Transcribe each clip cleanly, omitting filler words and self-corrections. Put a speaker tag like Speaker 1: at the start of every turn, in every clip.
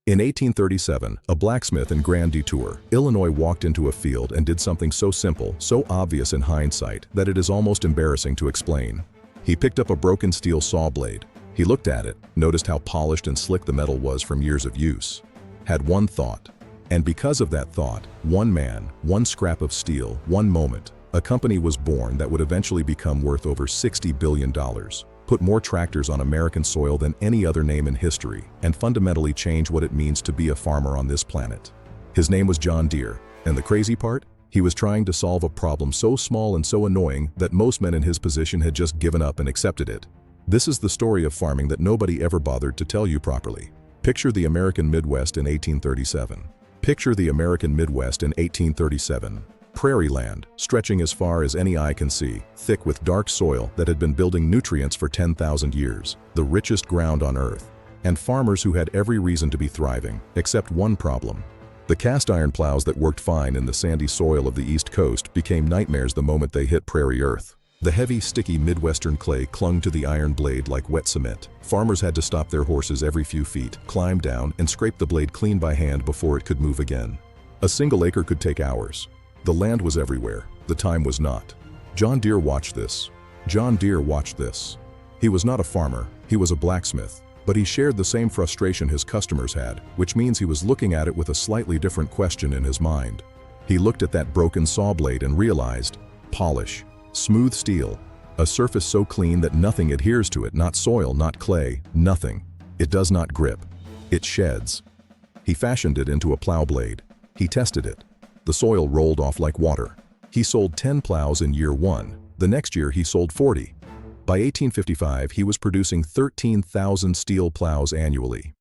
Speaker 1: In 1837, a blacksmith in Grand Detour, Illinois walked into a field and did something so simple, so obvious in hindsight, that it is almost embarrassing to explain. He picked up a broken steel saw blade. He looked at it, noticed how polished and slick the metal was from years of use. Had one thought. And because of that thought, one man, one scrap of steel, one moment, a company was born that would eventually become worth over $60 billion. Put more tractors on American soil than any other name in history, and fundamentally change what it means to be a farmer on this planet. His name was John Deere, and the crazy part? He was trying to solve a problem so small and so annoying that most men in his position had just given up and accepted it. This is the story of farming that nobody ever bothered to tell you properly. Picture the American Midwest in 1837. Picture the American Midwest in 1837. Prairie land, stretching as far as any eye can see, thick with dark soil that had been building nutrients for 10,000 years, the richest ground on earth, and farmers who had every reason to be thriving, except one problem. The cast iron plows that worked fine in the sandy soil of the East Coast became nightmares the moment they hit prairie earth. The heavy, sticky Midwestern clay clung to the iron blade like wet cement. Farmers had to stop their horses every few feet, climb down, and scrape the blade clean by hand before it could move again. A single acre could take hours. The land was everywhere. The time was not. John Deere watched this. John Deere watched this. He was not a farmer, he was a blacksmith, but he shared the same frustration his customers had, which means he was looking at it with a slightly different question in his mind. He looked at that broken saw blade and realized, polish, smooth steel, a surface so clean that nothing adheres to it, not soil, not clay, nothing. It does not grip. It sheds. He fashioned it into a plow blade. He tested it. The soil rolled off like water. He sold 10 plows in year 1. The next year he sold 40. By 1855, he was producing 13,000 steel plows annually.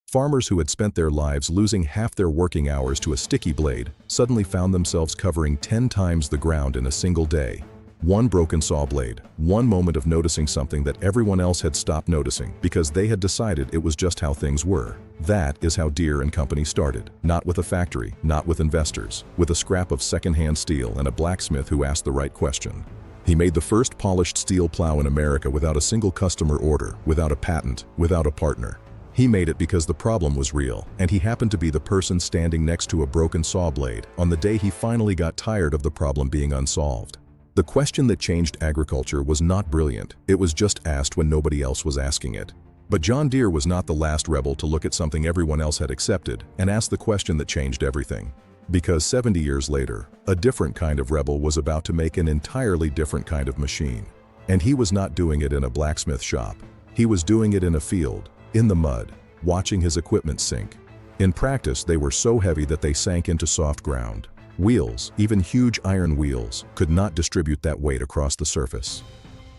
Speaker 1: Farmers who had spent their lives losing half their working hours to a sticky blade suddenly found themselves covering 10 times the ground in a single day. One broken saw blade, one moment of noticing something that everyone else had stopped noticing because they had decided it was just how things were. That is how Deere & Company started. Not with a factory, not with investors, with a scrap of second-hand steel and a blacksmith who asked the right question. He made the first polished steel plow in America without a single customer order, without a patent, without a partner. He made it because the problem was real, and he happened to be the person standing next to a broken saw blade on the day he finally got tired of the problem being unsolved. The question that changed agriculture was not brilliant, it was just asked when nobody else was asking it. But John Deere was not the last rebel to look at something everyone else had accepted and ask the question that changed everything. Because 70 years later, a different kind of rebel was about to make an entirely different kind of machine. And he was not doing it in a blacksmith shop. He was doing it in a field, in the mud, watching his equipment sink. In practice, they were so heavy that they sank into soft ground. Wheels, even huge iron wheels, could not distribute that weight across the surface.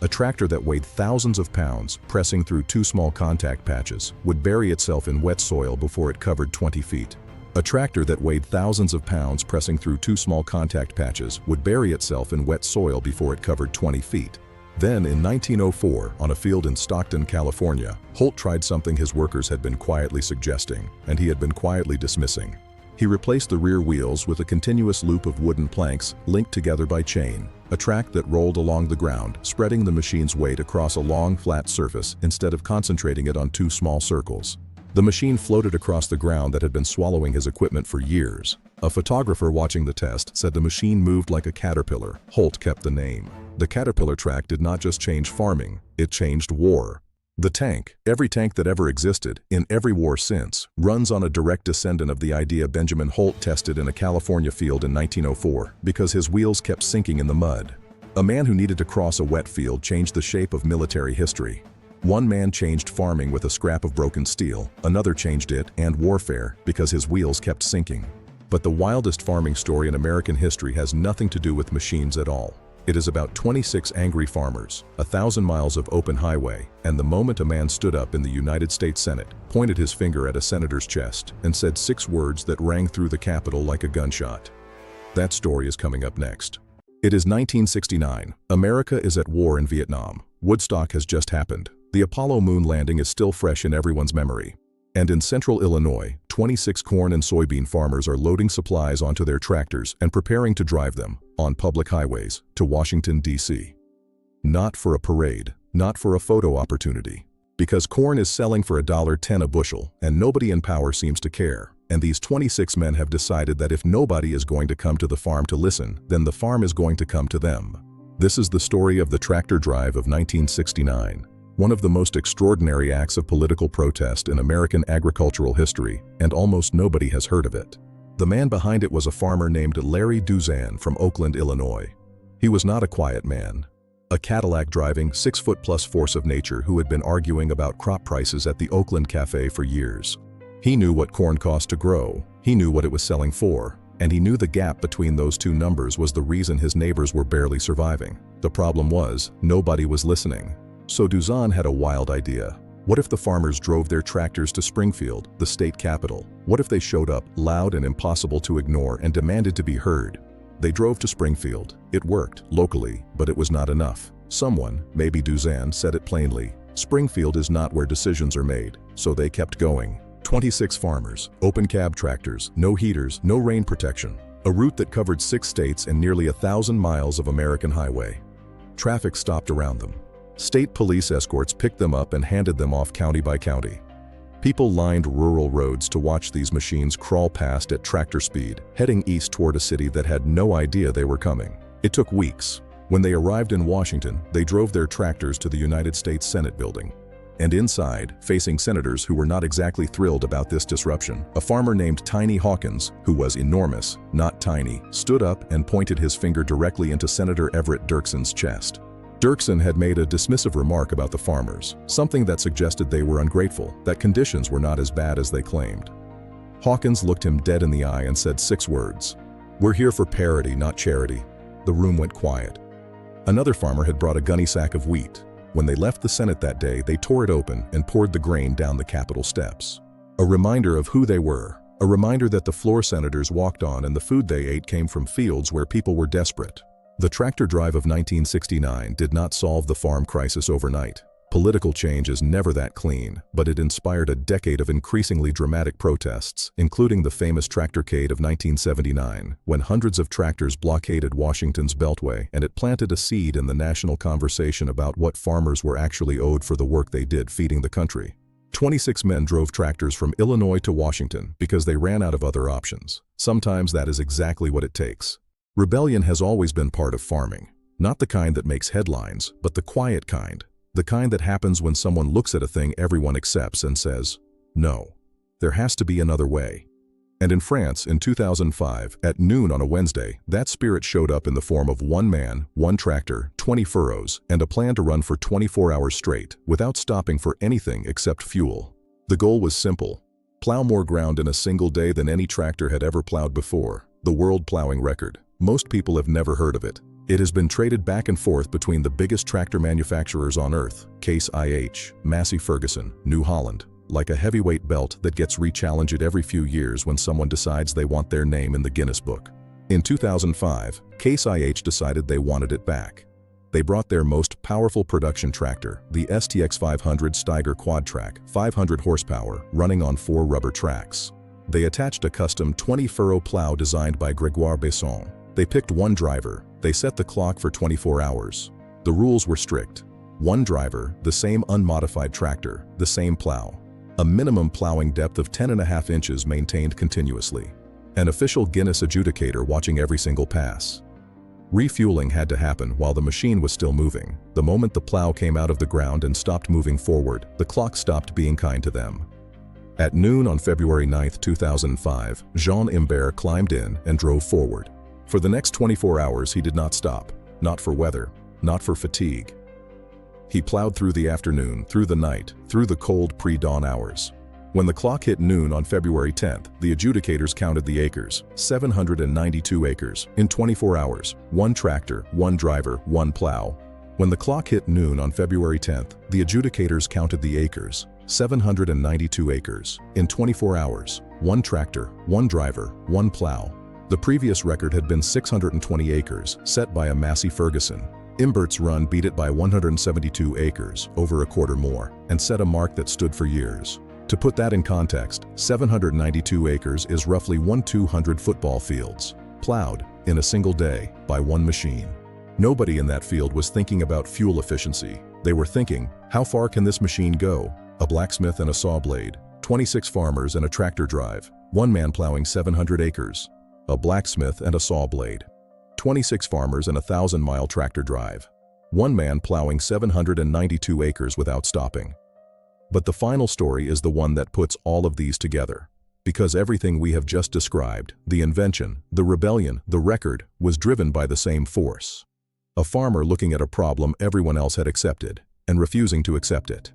Speaker 1: A tractor that weighed thousands of pounds, pressing through 2 small contact patches, would bury itself in wet soil before it covered 20 feet. A tractor that weighed thousands of pounds pressing through 2 small contact patches would bury itself in wet soil before it covered 20 feet. Then, in 1904, on a field in Stockton, California, Holt tried something his workers had been quietly suggesting, and he had been quietly dismissing. He replaced the rear wheels with a continuous loop of wooden planks linked together by chain, a track that rolled along the ground, spreading the machine's weight across a long, flat surface instead of concentrating it on 2 small circles. The machine floated across the ground that had been swallowing his equipment for years. A photographer watching the test said the machine moved like a caterpillar. Holt kept the name. The caterpillar track did not just change farming, it changed war. The tank, every tank that ever existed, in every war since, runs on a direct descendant of the idea Benjamin Holt tested in a California field in 1904 because his wheels kept sinking in the mud. A man who needed to cross a wet field changed the shape of military history. One man changed farming with a scrap of broken steel, another changed it and warfare because his wheels kept sinking. But the wildest farming story in American history has nothing to do with machines at all. It is about 26 angry farmers, 1,000 miles of open highway, and the moment a man stood up in the United States Senate, pointed his finger at a senator's chest, and said 6 words that rang through the Capitol like a gunshot. That story is coming up next. It is 1969. America is at war in Vietnam. Woodstock has just happened. The Apollo moon landing is still fresh in everyone's memory. And in central Illinois, 26 corn and soybean farmers are loading supplies onto their tractors and preparing to drive them, on public highways, to Washington, D.C. Not for a parade, not for a photo opportunity. Because corn is selling for $1.10 a bushel, and nobody in power seems to care. And these 26 men have decided that if nobody is going to come to the farm to listen, then the farm is going to come to them. This is the story of the tractor drive of 1969, one of the most extraordinary acts of political protest in American agricultural history, and almost nobody has heard of it. The man behind it was a farmer named Larry Duzan from Oakland, Illinois. He was not a quiet man. A Cadillac-driving, 6-foot-plus force of nature who had been arguing about crop prices at the Oakland Cafe for years. He knew what corn cost to grow, he knew what it was selling for, and he knew the gap between those two numbers was the reason his neighbors were barely surviving. The problem was, nobody was listening. So Duzan had a wild idea. What if the farmers drove their tractors to Springfield, the state capital? What if they showed up, loud and impossible to ignore, and demanded to be heard? They drove to Springfield. It worked, locally, but it was not enough. Someone, maybe Duzan, said it plainly. Springfield is not where decisions are made, so they kept going. 26 farmers, open cab tractors, no heaters, no rain protection. A route that covered 6 states and nearly 1,000 miles of American highway. Traffic stopped around them. State police escorts picked them up and handed them off county by county. People lined rural roads to watch these machines crawl past at tractor speed, heading east toward a city that had no idea they were coming. It took weeks. When they arrived in Washington, they drove their tractors to the United States Senate building. And inside, facing senators who were not exactly thrilled about this disruption, a farmer named Tiny Hawkins, who was enormous, not tiny, stood up and pointed his finger directly into Senator Everett Dirksen's chest. Dirksen had made a dismissive remark about the farmers, something that suggested they were ungrateful, that conditions were not as bad as they claimed. Hawkins looked him dead in the eye and said 6 words. "We're here for parity, not charity." The room went quiet. Another farmer had brought a gunny sack of wheat. When they left the Senate that day, they tore it open and poured the grain down the Capitol steps. A reminder of who they were, a reminder that the floor senators walked on and the food they ate came from fields where people were desperate. The tractor drive of 1969 did not solve the farm crisis overnight. Political change is never that clean, but it inspired a decade of increasingly dramatic protests, including the famous Tractorcade of 1979, when hundreds of tractors blockaded Washington's Beltway, and it planted a seed in the national conversation about what farmers were actually owed for the work they did feeding the country. 26 men drove tractors from Illinois to Washington because they ran out of other options. Sometimes that is exactly what it takes. Rebellion has always been part of farming. Not the kind that makes headlines, but the quiet kind. The kind that happens when someone looks at a thing everyone accepts and says, "No, there has to be another way." And in France, in 2005, at noon on a Wednesday, that spirit showed up in the form of 1 man, 1 tractor, 20 furrows, and a plan to run for 24 hours straight, without stopping for anything except fuel. The goal was simple: plow more ground in a single day than any tractor had ever plowed before. The world plowing record. Most people have never heard of it. It has been traded back and forth between the biggest tractor manufacturers on earth, Case IH, Massey Ferguson, New Holland, like a heavyweight belt that gets re-challenged every few years when someone decides they want their name in the Guinness Book. In 2005, Case IH decided they wanted it back. They brought their most powerful production tractor, the STX 500 Steiger Quadtrac, 500 horsepower, running on 4 rubber tracks. They attached a custom 20-furrow plow designed by Grégoire Besson. They picked 1 driver. They set the clock for 24 hours. The rules were strict. 1 driver, the same unmodified tractor, the same plow. A minimum plowing depth of 10.5 inches maintained continuously. An official Guinness adjudicator watching every single pass. Refueling had to happen while the machine was still moving. The moment the plow came out of the ground and stopped moving forward, the clock stopped being kind to them. At noon on February 9, 2005, Jean Imbert climbed in and drove forward. For the next 24 hours he did not stop, not for weather, not for fatigue. He plowed through the afternoon, through the night, through the cold pre-dawn hours. When the clock hit noon on February 10th, the adjudicators counted the acres, 792 acres, in 24 hours, 1 tractor, 1 driver, 1 plow. When the clock hit noon on February 10th, the adjudicators counted the acres, 792 acres, in 24 hours, 1 tractor, 1 driver, 1 plow. The previous record had been 620 acres, set by a Massey Ferguson. Imbert's run beat it by 172 acres, over a quarter more, and set a mark that stood for years. To put that in context, 792 acres is roughly 1/200 football fields, plowed, in a single day, by 1 machine. Nobody in that field was thinking about fuel efficiency. They were thinking, how far can this machine go? A blacksmith and a saw blade, 26 farmers and a tractor drive, one man plowing 700 acres. A blacksmith and a saw blade, 26 farmers and a 1,000-mile tractor drive, one man plowing 792 acres without stopping. But the final story is the one that puts all of these together. Because everything we have just described, the invention, the rebellion, the record, was driven by the same force. A farmer looking at a problem everyone else had accepted, and refusing to accept it.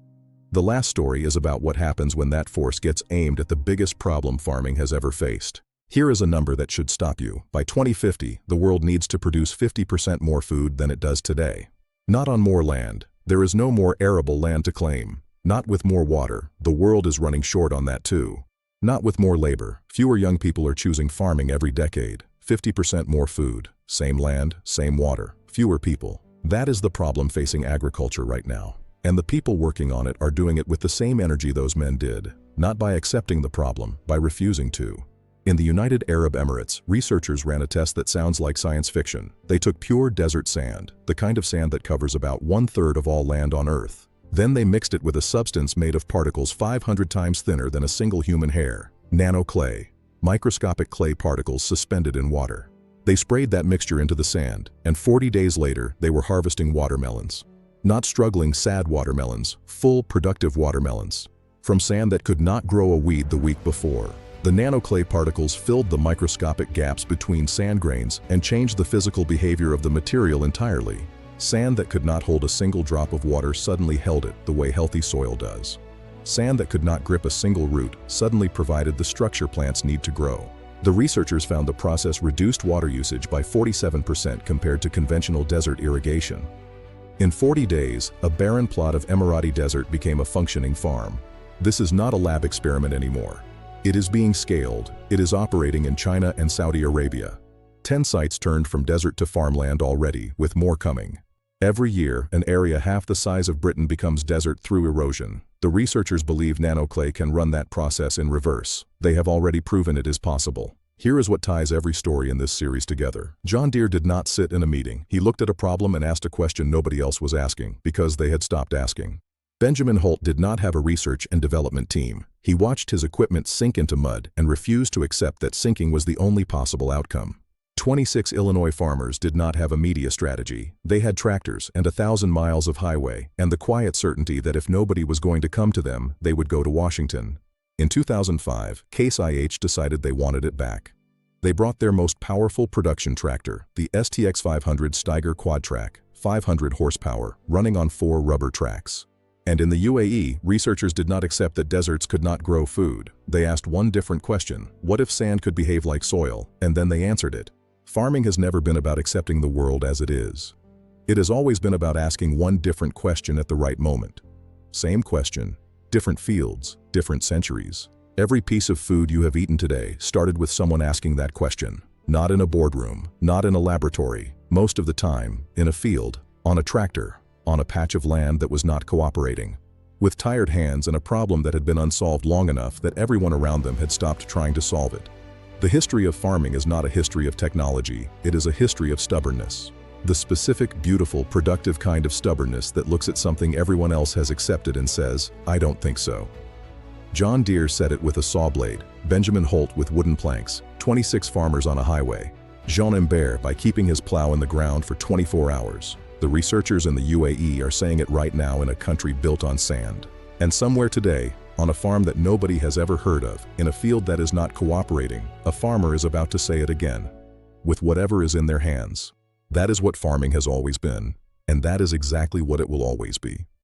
Speaker 1: The last story is about what happens when that force gets aimed at the biggest problem farming has ever faced. Here is a number that should stop you. By 2050, the world needs to produce 50% more food than it does today. Not on more land. There is no more arable land to claim. Not with more water. The world is running short on that too. Not with more labor. Fewer young people are choosing farming every decade. 50% more food. Same land, same water. Fewer people. That is the problem facing agriculture right now. And the people working on it are doing it with the same energy those men did. Not by accepting the problem, by refusing to. In the United Arab Emirates, researchers ran a test that sounds like science fiction. They took pure desert sand, the kind of sand that covers about 1/3 of all land on Earth. Then they mixed it with a substance made of particles 500 times thinner than a single human hair, nanoclay, microscopic clay particles suspended in water. They sprayed that mixture into the sand, and 40 days later, they were harvesting watermelons. Not struggling, sad watermelons, full, productive watermelons. From sand that could not grow a weed the week before. The nanoclay particles filled the microscopic gaps between sand grains and changed the physical behavior of the material entirely. Sand that could not hold a single drop of water suddenly held it the way healthy soil does. Sand that could not grip a single root suddenly provided the structure plants need to grow. The researchers found the process reduced water usage by 47% compared to conventional desert irrigation. In 40 days, a barren plot of Emirati desert became a functioning farm. This is not a lab experiment anymore. It is being scaled. It is operating in China and Saudi Arabia. 10 sites turned from desert to farmland already, with more coming. Every year, an area half the size of Britain becomes desert through erosion. The researchers believe nanoclay can run that process in reverse. They have already proven it is possible. Here is what ties every story in this series together. John Deere did not sit in a meeting. He looked at a problem and asked a question nobody else was asking, because they had stopped asking. Benjamin Holt did not have a research and development team. He watched his equipment sink into mud and refused to accept that sinking was the only possible outcome. 26 Illinois farmers did not have a media strategy. They had tractors and 1,000 miles of highway and the quiet certainty that if nobody was going to come to them, they would go to Washington. In 2005, Case IH decided they wanted it back. They brought their most powerful production tractor, the STX 500 Steiger Quadtrac, 500 horsepower, running on 4 rubber tracks. And in the UAE, researchers did not accept that deserts could not grow food. They asked one different question: what if sand could behave like soil? And then they answered it. Farming has never been about accepting the world as it is. It has always been about asking one different question at the right moment. Same question, different fields, different centuries. Every piece of food you have eaten today started with someone asking that question. Not in a boardroom, not in a laboratory, most of the time, in a field, on a tractor, on a patch of land that was not cooperating, with tired hands and a problem that had been unsolved long enough that everyone around them had stopped trying to solve it. The history of farming is not a history of technology, it is a history of stubbornness. The specific, beautiful, productive kind of stubbornness that looks at something everyone else has accepted and says, I don't think so. John Deere said it with a saw blade, Benjamin Holt with wooden planks, 26 farmers on a highway, Jean Imbert by keeping his plow in the ground for 24 hours. The researchers in the UAE are saying it right now in a country built on sand. And somewhere today, on a farm that nobody has ever heard of, in a field that is not cooperating, a farmer is about to say it again. With whatever is in their hands. That is what farming has always been, and that is exactly what it will always be.